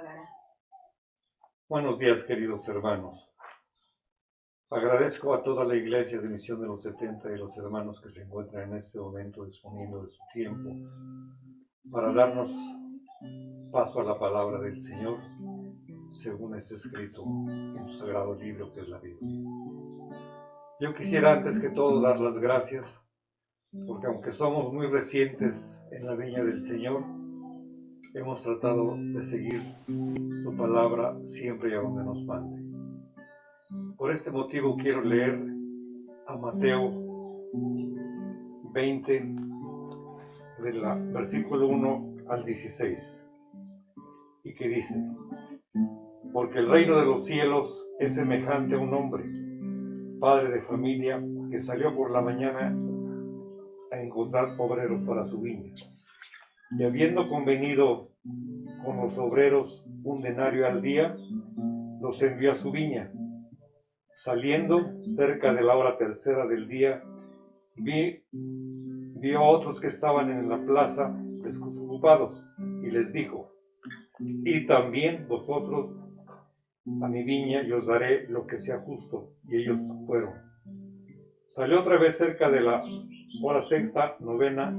pagará. Buenos días, queridos hermanos. Agradezco a toda la Iglesia de Misión de los 70 y los hermanos que se encuentran en este momento disponiendo de su tiempo para darnos paso a la palabra del Señor, según es escrito en su sagrado libro que es la Biblia. Yo quisiera antes que todo dar las gracias, porque aunque somos muy recientes en la viña del Señor, hemos tratado de seguir su palabra siempre y a donde nos mande. Por este motivo quiero leer a Mateo 20, del versículo 1 al 16, y que dice: porque el reino de los cielos es semejante a un hombre, padre de familia, que salió por la mañana a encontrar obreros para su viña. Y habiendo convenido con los obreros un denario al día, los envió a su viña. Saliendo cerca de la hora tercera del día, vio a otros que estaban en la plaza desocupados, y les dijo: id también vosotros a mi viña y os daré lo que sea justo. Y ellos fueron. Salió otra vez cerca de la hora sexta, novena,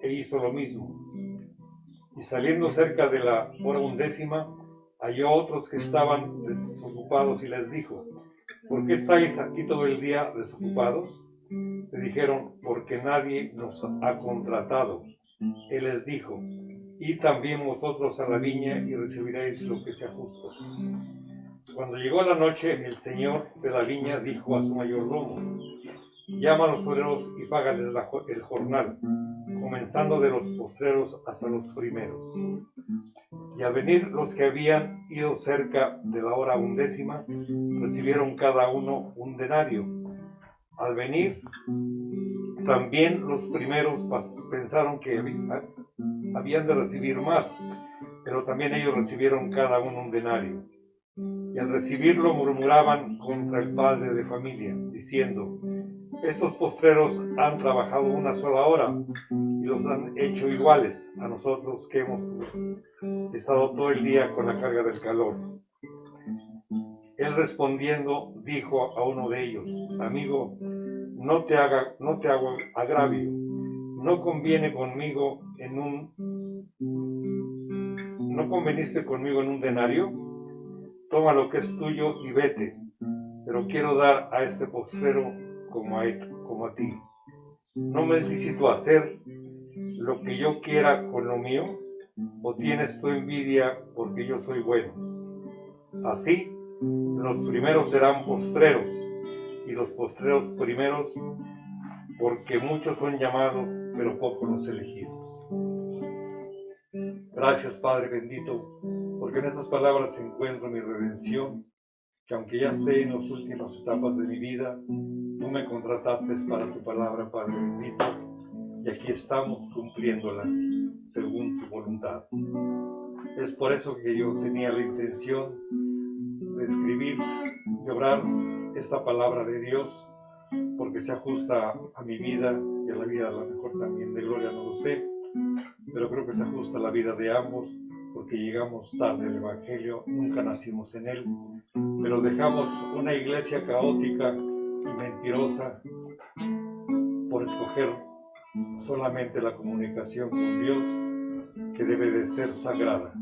e hizo lo mismo. Y saliendo cerca de la hora undécima, halló a otros que estaban desocupados y les dijo: ¿por qué estáis aquí todo el día desocupados? Le dijeron: porque nadie nos ha contratado. Él les dijo: id también vosotros a la viña y recibiréis lo que sea justo. Cuando llegó la noche, el señor de la viña dijo a su mayordomo: llama a los obreros y págales el jornal, comenzando de los postreros hasta los primeros. Y al venir los que habían ido cerca de la hora undécima, recibieron cada uno un denario. Al venir también los primeros pensaron que habían de recibir más, pero también ellos recibieron cada uno un denario. Y al recibirlo murmuraban contra el padre de familia, diciendo: estos postreros han trabajado una sola hora y los han hecho iguales a nosotros que hemos estado todo el día con la carga del calor. Él respondiendo dijo a uno de ellos: amigo, no te hago agravio. ¿No conveniste conmigo en un denario? Toma lo que es tuyo y vete. Pero quiero dar a este postrero como a ti. ¿No me es lícito hacer lo que yo quiera con lo mío? ¿O tienes tu envidia porque yo soy bueno? Así, los primeros serán postreros, y los postreros primeros, porque muchos son llamados, pero pocos los elegidos. Gracias, Padre bendito, porque en esas palabras encuentro mi redención, que aunque ya esté en las últimas etapas de mi vida, tú me contrataste para tu palabra, Padre bendito, y aquí estamos cumpliéndola según su voluntad. Es por eso que yo tenía la intención de escribir, de orar esta palabra de Dios, porque se ajusta a mi vida y a la vida, a lo mejor también de Gloria, no lo sé, pero creo que se ajusta a la vida de ambos, porque llegamos tarde al Evangelio, nunca nacimos en él, pero dejamos una iglesia caótica y mentirosa por escoger solamente la comunicación con Dios, que debe de ser sagrada,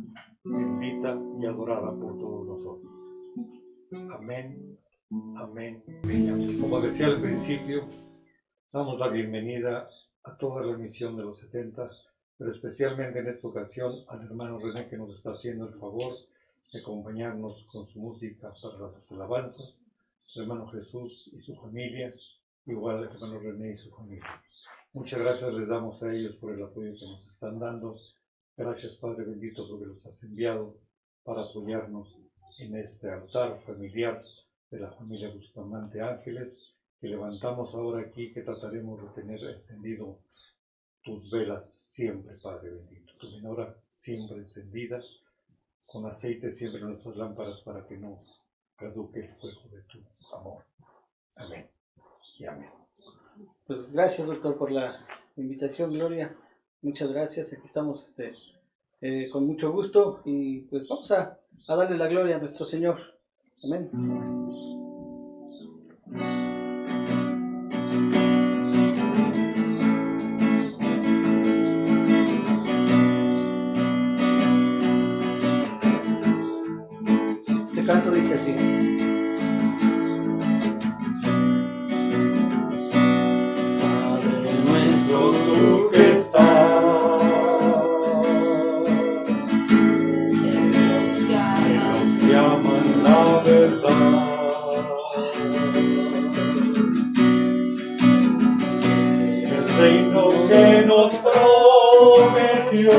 bendita y adorada por todos nosotros. Amén, amén, amén. Como decía al principio, damos la bienvenida a toda la misión de los 70, pero especialmente en esta ocasión al hermano René, que nos está haciendo el favor de acompañarnos con su música para las alabanzas, el hermano Jesús y su familia, igual el hermano René y su familia. Muchas gracias les damos a ellos por el apoyo que nos están dando. Gracias, Padre bendito, porque los has enviado para apoyarnos en este altar familiar de la familia Bustamante Ángeles, que levantamos ahora aquí, que trataremos de tener encendido tus velas siempre, Padre bendito, tu menorá siempre encendida, con aceite siempre en nuestras lámparas, para que no caduque el fuego de tu amor. Amén y amén. Pues gracias, doctor, por la invitación, Gloria. Muchas gracias. Aquí estamos con mucho gusto y pues vamos a darle la gloria a nuestro Señor. Amén. Este canto dice así. Padre nuestro, tú que estás llaman la verdad. El reino que nos prometió,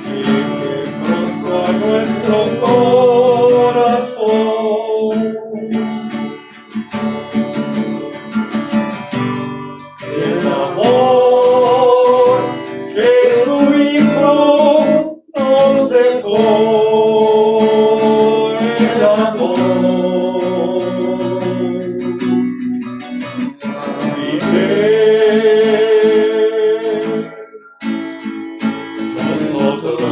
llegue pronto a nuestro corazón. El amor que su Hijo nos dejó, el amor. Vive nosotros.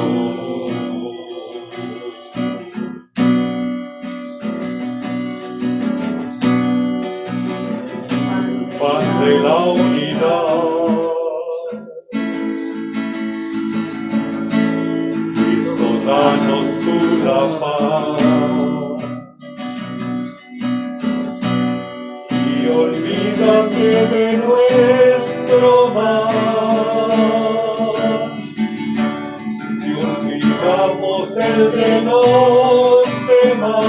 Paz de la unidad. Cristo, danos tú la paz. Y olvídate de nuestro mal. Si olvidamos el de los demás,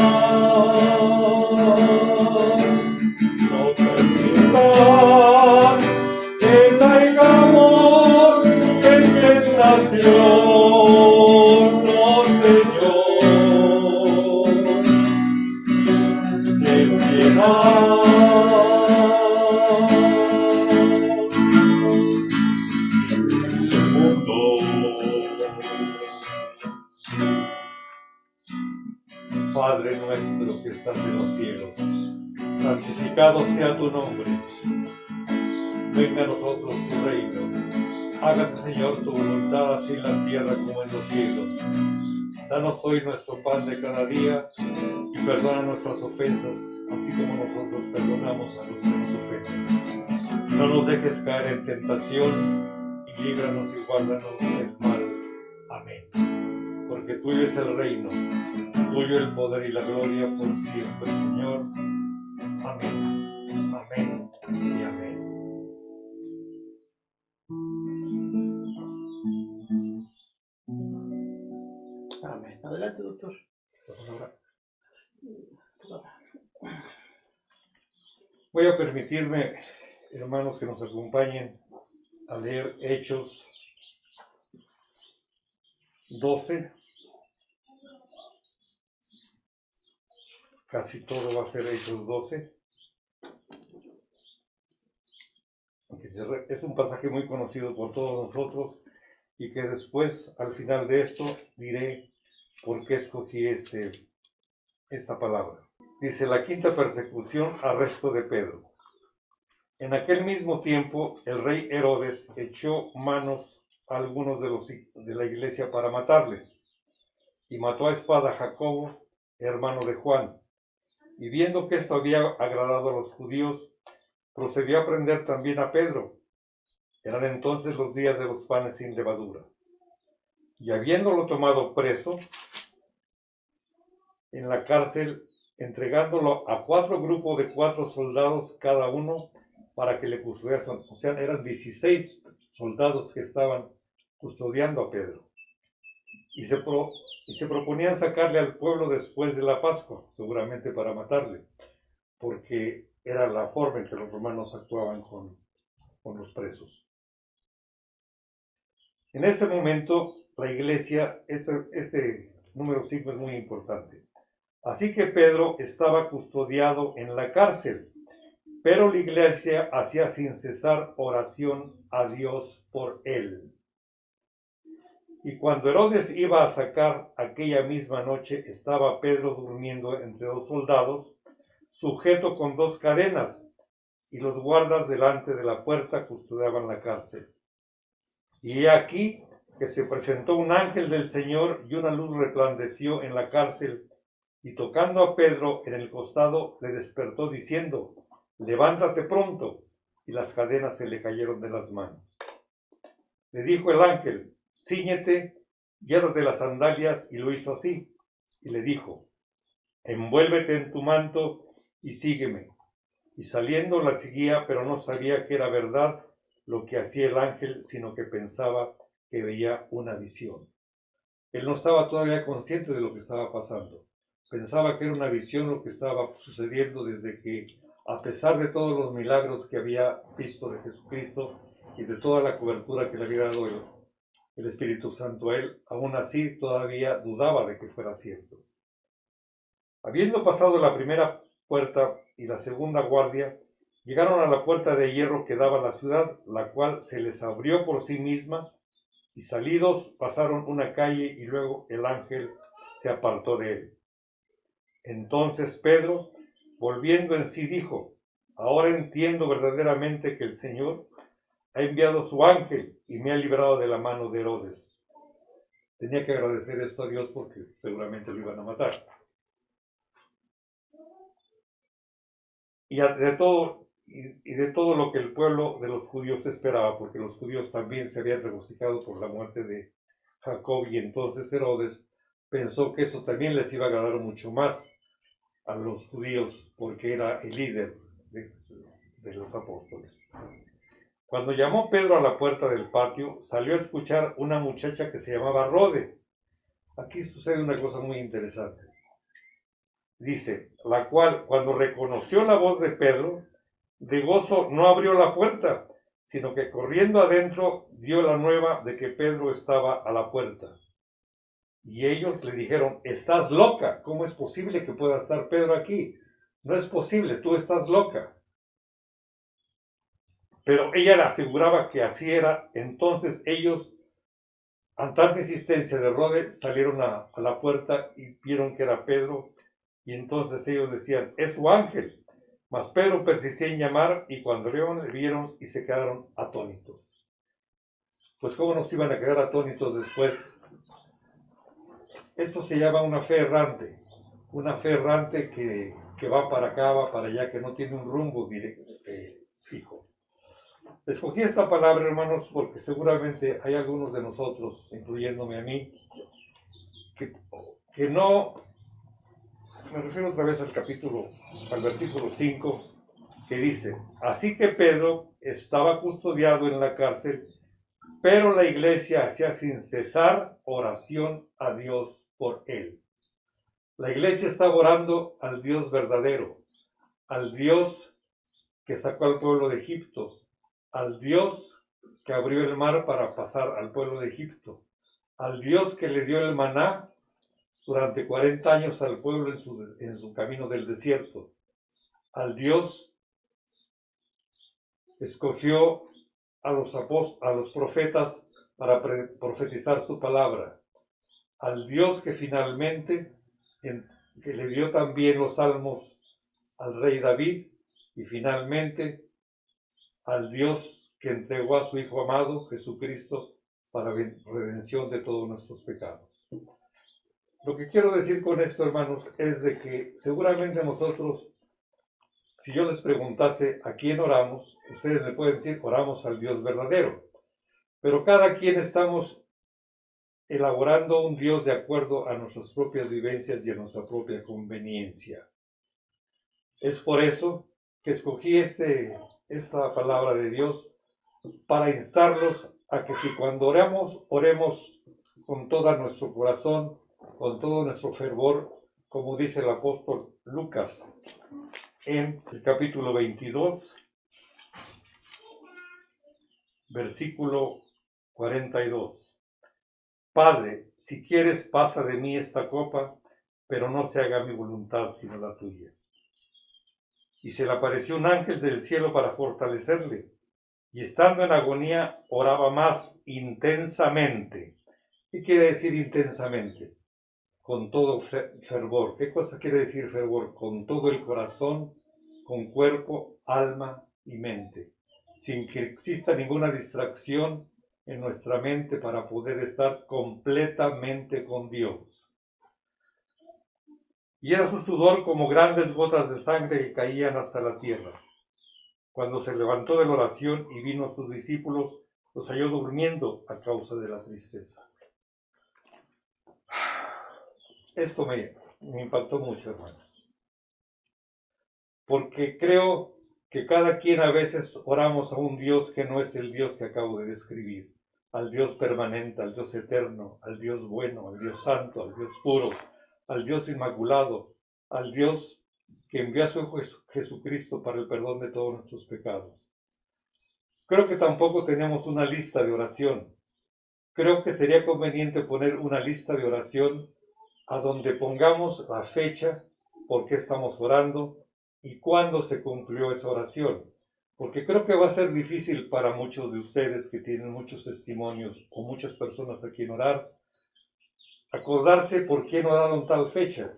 no permitas que caigamos en tentación, oh Señor. Ten piedad. del mundo. Padre nuestro que estás en los cielos, santificado sea tu nombre. Venga a nosotros tu reino. Hágase, Señor, tu voluntad, así en la tierra como en los cielos. Danos hoy nuestro pan de cada día y perdona nuestras ofensas, así como nosotros perdonamos a los que nos ofenden. No nos dejes caer en tentación y líbranos y guárdanos del mal. Amén. Porque tuyo es el reino, tuyo el poder y la gloria por siempre, Señor. Amén. Amén y amén. Amén. Adelante, doctor. Voy a permitirme, hermanos, que nos acompañen a leer Hechos 12. Casi todo va a ser Hechos 12. Es un pasaje muy conocido por todos nosotros y que después, al final de esto, diré por qué escogí esta palabra. Dice: la quinta persecución, arresto de Pedro. En aquel mismo tiempo, el rey Herodes echó manos a algunos de la iglesia para matarles, y mató a espada a Jacobo, hermano de Juan. Y viendo que esto había agradado a los judíos, procedió a prender también a Pedro. Eran entonces los días de los panes sin levadura. Y habiéndolo tomado preso en la cárcel, entregándolo a 4 grupos de 4 soldados cada uno para que le custodiasen. O sea, eran 16 soldados que estaban custodiando a Pedro. Y se proponían sacarle al pueblo después de la Pascua, seguramente para matarle, porque era la forma en que los romanos actuaban con los presos. En ese momento, la iglesia, este número 5 es muy importante. Así que Pedro estaba custodiado en la cárcel, pero la iglesia hacía sin cesar oración a Dios por él. Y cuando Herodes iba a sacar aquella misma noche, estaba Pedro durmiendo entre 2 soldados, sujeto con 2 cadenas, y los guardas delante de la puerta custodiaban la cárcel. Y he aquí que se presentó un ángel del Señor y una luz resplandeció en la cárcel, y tocando a Pedro en el costado le despertó diciendo: levántate pronto. Y las cadenas se le cayeron de las manos. Le dijo el ángel: cíñete y átate las sandalias, y lo hizo así. Y le dijo: envuélvete en tu manto y sígueme. Y saliendo la seguía, pero no sabía que era verdad lo que hacía el ángel, sino que pensaba que veía una visión. Él no estaba todavía consciente de lo que estaba pasando. Pensaba que era una visión lo que estaba sucediendo, desde que, a pesar de todos los milagros que había visto de Jesucristo y de toda la cobertura que le había dado el Espíritu Santo a él, aún así todavía dudaba de que fuera cierto. Habiendo pasado la primera puerta y la segunda guardia, llegaron a la puerta de hierro que daba a la ciudad, la cual se les abrió por sí misma, y salidos pasaron una calle, y luego el ángel se apartó de él. Entonces Pedro, volviendo en sí, dijo: ahora entiendo verdaderamente que el Señor ha enviado su ángel y me ha librado de la mano de Herodes. Tenía que agradecer esto a Dios porque seguramente lo iban a matar. Y de todo lo que el pueblo de los judíos esperaba, porque los judíos también se habían regocijado por la muerte de Jacob, y entonces Herodes pensó que eso también les iba a agradar mucho más a los judíos, porque era el líder de los apóstoles. Cuando llamó Pedro a la puerta del patio, salió a escuchar una muchacha que se llamaba Rode. Aquí sucede una cosa muy interesante. Dice, la cual, cuando reconoció la voz de Pedro, de gozo no abrió la puerta, sino que corriendo adentro dio la nueva de que Pedro estaba a la puerta. Y ellos le dijeron: estás loca, ¿cómo es posible que pueda estar Pedro aquí? No es posible, tú estás loca. Pero ella le aseguraba que así era. Entonces ellos, a tanta insistencia de Rode, salieron a la puerta y vieron que era Pedro. Y entonces ellos decían: es su ángel. Mas Pedro persistía en llamar, y cuando le vieron y se quedaron atónitos. Pues cómo nos iban a quedar atónitos después. Esto se llama una fe errante. Una fe errante que va para acá, va para allá, que no tiene un rumbo fijo. Escogí esta palabra, hermanos, porque seguramente hay algunos de nosotros, incluyéndome a mí, que no... Me refiero otra vez al versículo 5, que dice: así que Pedro estaba custodiado en la cárcel, pero la iglesia hacía sin cesar oración a Dios por él. La iglesia estaba orando al Dios verdadero, al Dios que sacó al pueblo de Egipto, al Dios que abrió el mar para pasar al pueblo de Egipto, al Dios que le dio el maná durante 40 años al pueblo en su camino del desierto, al Dios que escogió a los profetas para profetizar su palabra, al Dios que finalmente que le dio también los salmos al rey David, y finalmente al Dios que entregó a su Hijo amado, Jesucristo, para redención de todos nuestros pecados. Lo que quiero decir con esto, hermanos, es de que seguramente nosotros, si yo les preguntase a quién oramos, ustedes me pueden decir: oramos al Dios verdadero. Pero cada quien estamos elaborando un Dios de acuerdo a nuestras propias vivencias y a nuestra propia conveniencia. Es por eso que escogí esta palabra de Dios, para instarlos a que si cuando oramos con todo nuestro corazón, con todo nuestro fervor, como dice el apóstol Lucas en el capítulo 22, versículo 42. Padre, si quieres, pasa de mí esta copa, pero no se haga mi voluntad sino la tuya. Y se le apareció un ángel del cielo para fortalecerle, y estando en agonía oraba más intensamente. ¿Qué quiere decir intensamente? Con todo fervor. ¿Qué cosa quiere decir fervor? Con todo el corazón, con cuerpo, alma y mente, sin que exista ninguna distracción, en nuestra mente para poder estar completamente con Dios. Y era su sudor como grandes gotas de sangre que caían hasta la tierra. Cuando se levantó de la oración y vino a sus discípulos, los halló durmiendo a causa de la tristeza. Esto me impactó mucho, hermanos. Porque creo que cada quien a veces oramos a un Dios que no es el Dios que acabo de describir. Al Dios permanente, al Dios eterno, al Dios bueno, al Dios santo, al Dios puro, al Dios inmaculado, al Dios que envió a su Hijo Jesucristo para el perdón de todos nuestros pecados. Creo que tampoco tenemos una lista de oración. Creo que sería conveniente poner una lista de oración a donde pongamos la fecha, por qué estamos orando y cuándo se cumplió esa oración. Porque creo que va a ser difícil para muchos de ustedes que tienen muchos testimonios o muchas personas a quien orar, acordarse por qué no oraron tal fecha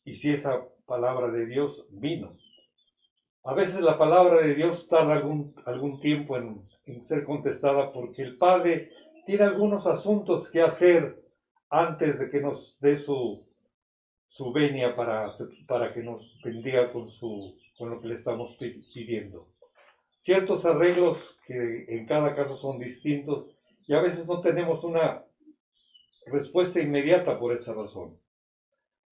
y si esa palabra de Dios vino. A veces la palabra de Dios tarda algún tiempo en ser contestada porque el Padre tiene algunos asuntos que hacer antes de que nos dé su venia para que nos bendiga con lo que le estamos pidiendo. Ciertos arreglos que en cada caso son distintos y a veces no tenemos una respuesta inmediata por esa razón.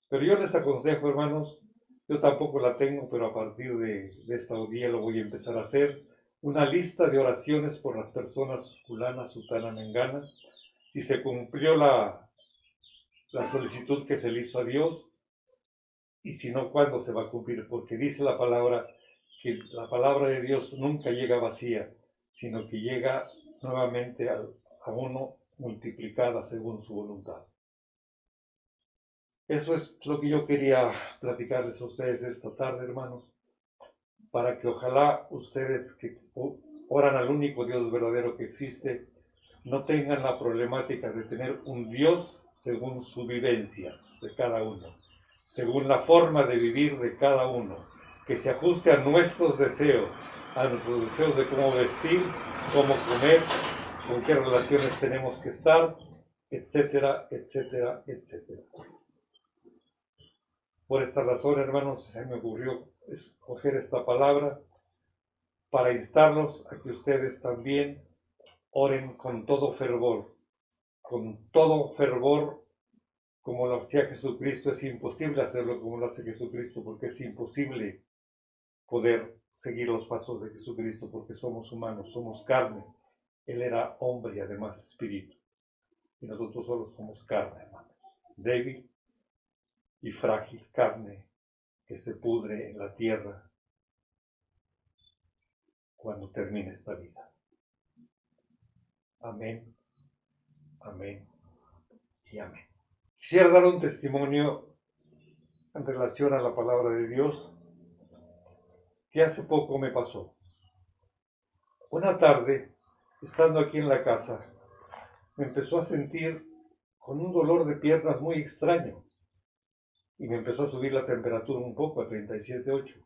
Pero yo les aconsejo, hermanos, yo tampoco la tengo, pero a partir de esta día lo voy a empezar a hacer, una lista de oraciones por las personas fulana, sutana, mengana, si se cumplió la solicitud que se le hizo a Dios, y si no, ¿cuándo se va a cumplir? Porque dice la palabra que la palabra de Dios nunca llega vacía, sino que llega nuevamente a uno multiplicada según su voluntad. Eso es lo que yo quería platicarles a ustedes esta tarde, hermanos, para que ojalá ustedes que oran al único Dios verdadero que existe, no tengan la problemática de tener un Dios según sus vivencias de cada uno, según la forma de vivir de cada uno, que se ajuste a nuestros deseos de cómo vestir, cómo comer, con qué relaciones tenemos que estar, etcétera, etcétera, etcétera. Por esta razón, hermanos, se me ocurrió escoger esta palabra para instarlos a que ustedes también oren con todo fervor, como lo hacía Jesucristo. Es imposible hacerlo como lo hace Jesucristo, porque es imposible poder seguir los pasos de Jesucristo, porque somos humanos, somos carne. Él era hombre y además espíritu. Y nosotros solo somos carne, hermanos. Débil y frágil, carne que se pudre en la tierra cuando termine esta vida. Amén, amén y amén. Quisiera dar un testimonio en relación a la palabra de Dios que hace poco me pasó. Una tarde, estando aquí en la casa, me empezó a sentir con un dolor de piernas muy extraño y me empezó a subir la temperatura un poco a 37,8.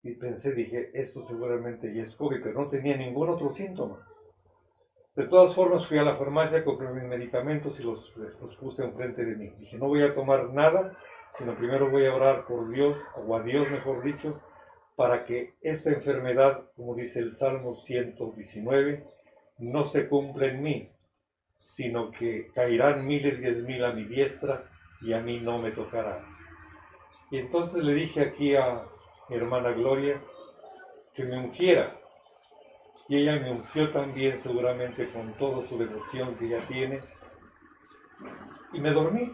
Y dije, esto seguramente ya es COVID, pero no tenía ningún otro síntoma. De todas formas, fui a la farmacia, compré mis medicamentos y los puse enfrente de mí. Dije, no voy a tomar nada, sino primero voy a orar por Dios, o a Dios mejor dicho, para que esta enfermedad, como dice el Salmo 119, no se cumpla en mí, sino que caerán 1,000 y 10,000 a mi diestra y a mí no me tocará. Y entonces le dije aquí a mi hermana Gloria que me ungiera. Y ella me ungió también, seguramente con toda su devoción que ella tiene. Y me dormí.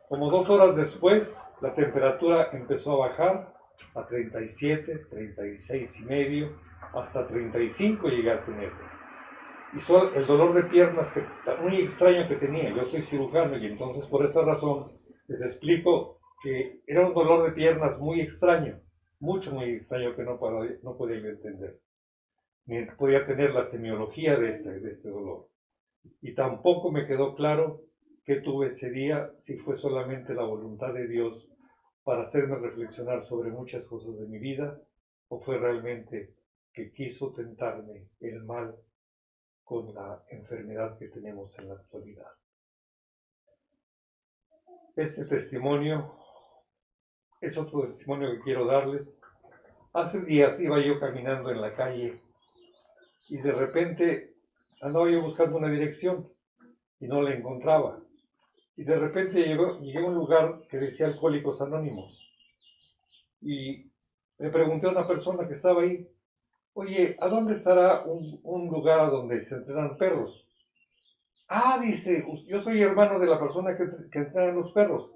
Como 2 horas después, la temperatura empezó a bajar a 37, 36,5, hasta 35 llegué a tener. Y el dolor de piernas muy extraño que tenía. Yo soy cirujano y entonces por esa razón les explico que era un dolor de piernas muy extraño, muy extraño que no podía entender. Ni podía tener la semiología de este dolor. Y tampoco me quedó claro qué tuve ese día, si fue solamente la voluntad de Dios para hacerme reflexionar sobre muchas cosas de mi vida, o fue realmente que quiso tentarme el mal con la enfermedad que tenemos en la actualidad. Este testimonio es otro testimonio que quiero darles. Hace días iba yo caminando en la calle y de repente andaba yo buscando una dirección y no la encontraba. Y de repente llegué a un lugar que decía Alcohólicos Anónimos. Y me pregunté a una persona que estaba ahí, oye, ¿a dónde estará un lugar donde se entrenan perros? Ah, dice, yo soy hermano de la persona que entrena los perros.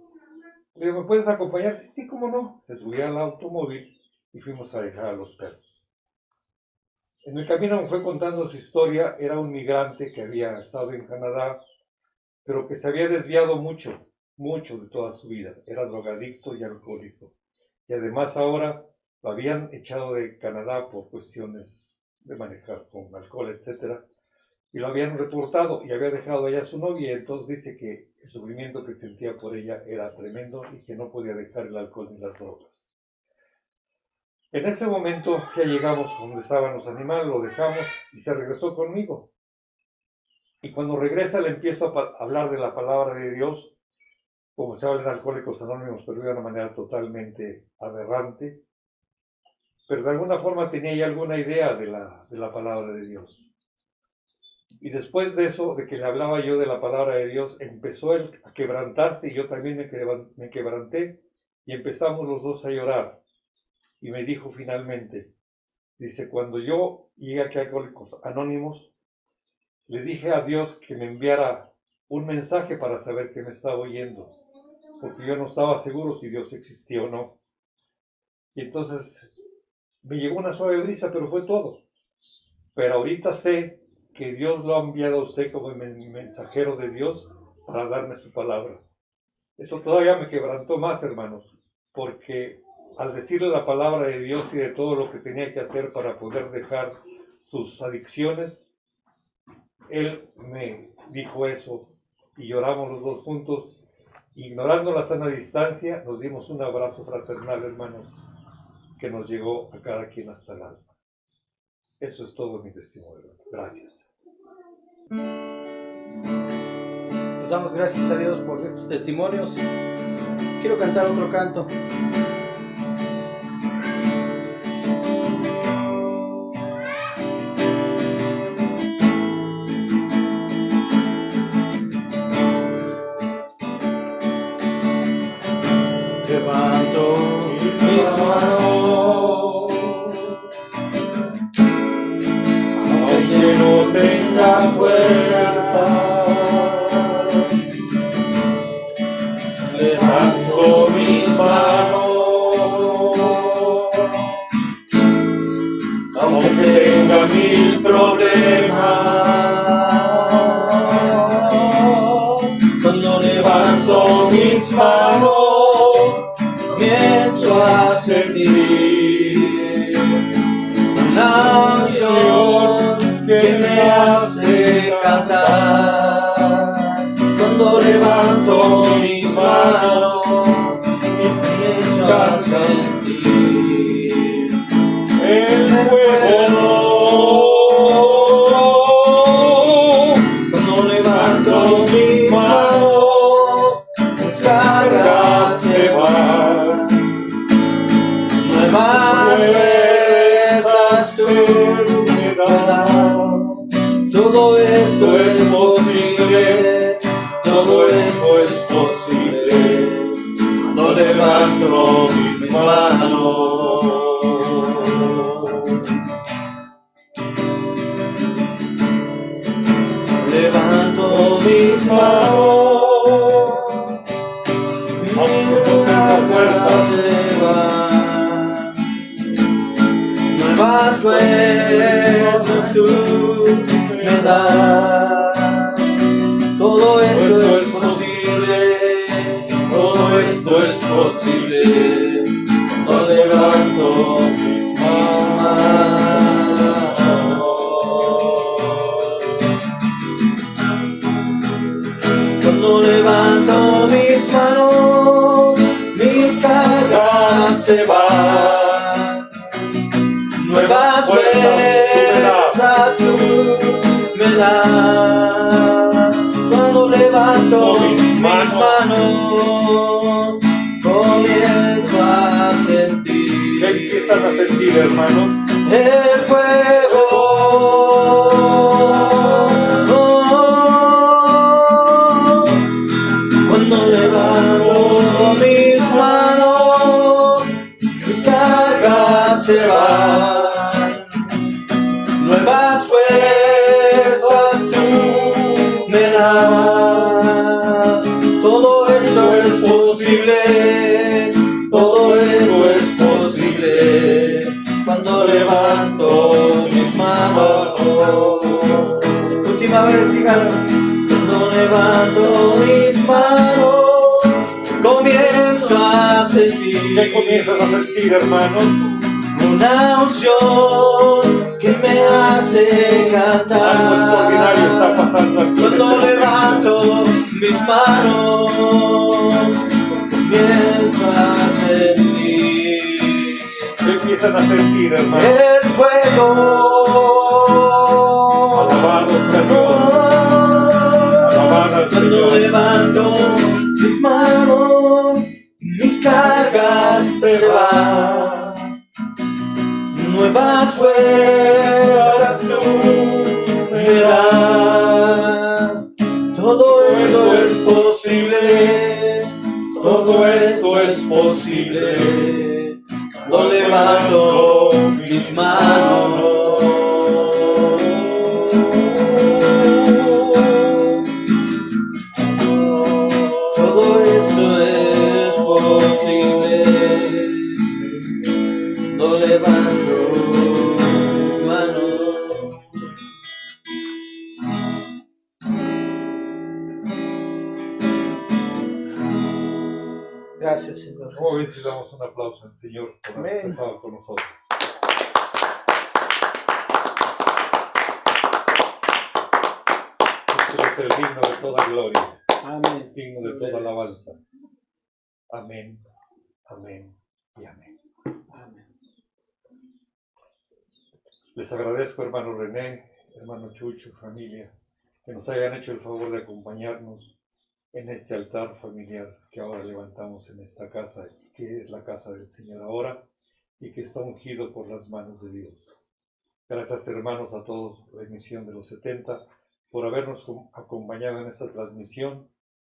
Le digo, ¿me puedes acompañar? Sí, cómo no. Se subía al automóvil y fuimos a dejar a los perros. En el camino me fue contando su historia. Era un migrante que había estado en Canadá, pero que se había desviado mucho de toda su vida. Era drogadicto y alcohólico. Y además ahora lo habían echado de Canadá por cuestiones de manejar con alcohol, etc. Y lo habían reportado y había dejado allá a su novia. Y entonces dice que el sufrimiento que sentía por ella era tremendo y que no podía dejar el alcohol ni las drogas. En ese momento ya llegamos donde estaban los animales, lo dejamos y se regresó conmigo. Y cuando regresa le empiezo a hablar de la palabra de Dios, como se habla en Alcohólicos Anónimos, pero de una manera totalmente aberrante. Pero de alguna forma tenía ya alguna idea de la palabra de Dios. Y después de eso, de que le hablaba yo de la palabra de Dios, empezó él a quebrantarse y yo también me quebranté y empezamos los dos a llorar. Y me dijo finalmente, dice, cuando yo llegué aquí a Alcohólicos Anónimos, le dije a Dios que me enviara un mensaje para saber que me estaba oyendo, porque yo no estaba seguro si Dios existía o no. Y entonces me llegó una suave brisa, pero fue todo. Pero ahorita sé que Dios lo ha enviado a usted como el mensajero de Dios para darme su palabra. Eso todavía me quebrantó más, hermanos, porque al decirle la palabra de Dios y de todo lo que tenía que hacer para poder dejar sus adicciones, él me dijo eso y lloramos los dos juntos. Ignorando la sana distancia, nos dimos un abrazo fraternal, hermanos, que nos llegó a cada quien hasta el alma. Eso es todo mi testimonio. Gracias. Pues damos gracias a Dios por estos testimonios. Quiero cantar otro canto. Levanto mis manos, aunque no tenga fuerza. Levanto mis manos, aunque tenga mil problemas. Cuando levanto mis manos, comienzo a sentir una unción que me hace cantar. Cuando levanto mis manos, comienzo a sentir el fuego. Cuando levanto mis manos, las cargas se van. Nuevas fuerzas tú me das. Todo esto es posible, todo esto es posible cuando levanto mis manos. Levanto mis manos, aunque pocas fuerzas se van. Nuevas fuerzas tú me das. Todo esto es posible, todo esto es posible cuando levanto mis manos. Cuando levanto mis manos, mis cargas se van. Nuevas fuerzas tú me me da cuando levanto mis manos, comienzo a sentir. ¿Qué empiezan a sentir, hermanos? El fuego. Cuando levanto mis manos, mis cargas se van. Nuevas fuerzas tú me das. Todo esto es posible. Todo esto es posible. Cuando levanto mis manos. Última vez, dígalo. Cuando levanto mis manos, comienzo a sentir. ¿Qué comienzas a sentir, hermanos? Una unción que me hace cantar. Algo extraordinario está pasando aquí. Cuando levanto mis manos, comienzo a sentir. ¿Qué empiezan a sentir, hermanos? El fuego. Alabado Señor. Alabado al Cuando Señor. levanto mis manos, mis cargas se van. Nuevas fuerzas tú me das. Todo esto es posible. Todo esto es posible. Cuando levanto mis manos. Todo esto es posible. Cuando levanto mis manos. Gracias, Señor. ¿Cómo ves si damos un aplauso al Señor por haber Amén. estado con nosotros? Tú eres el digno de toda gloria, Amén. digno de toda alabanza. Amén, amén y amén. Amén. Les agradezco, hermano René, hermano Chucho, familia, que nos hayan hecho el favor de acompañarnos en este altar familiar que ahora levantamos en esta casa, que es la casa del Señor ahora y que está ungido por las manos de Dios. Gracias, hermanos, a todos, la emisión de los 70, por habernos acompañado en esta transmisión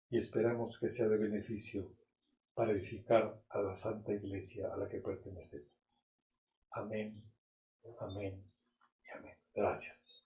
y esperamos que sea de beneficio para edificar a la Santa Iglesia a la que pertenecemos. Amén, amén y amén. Gracias.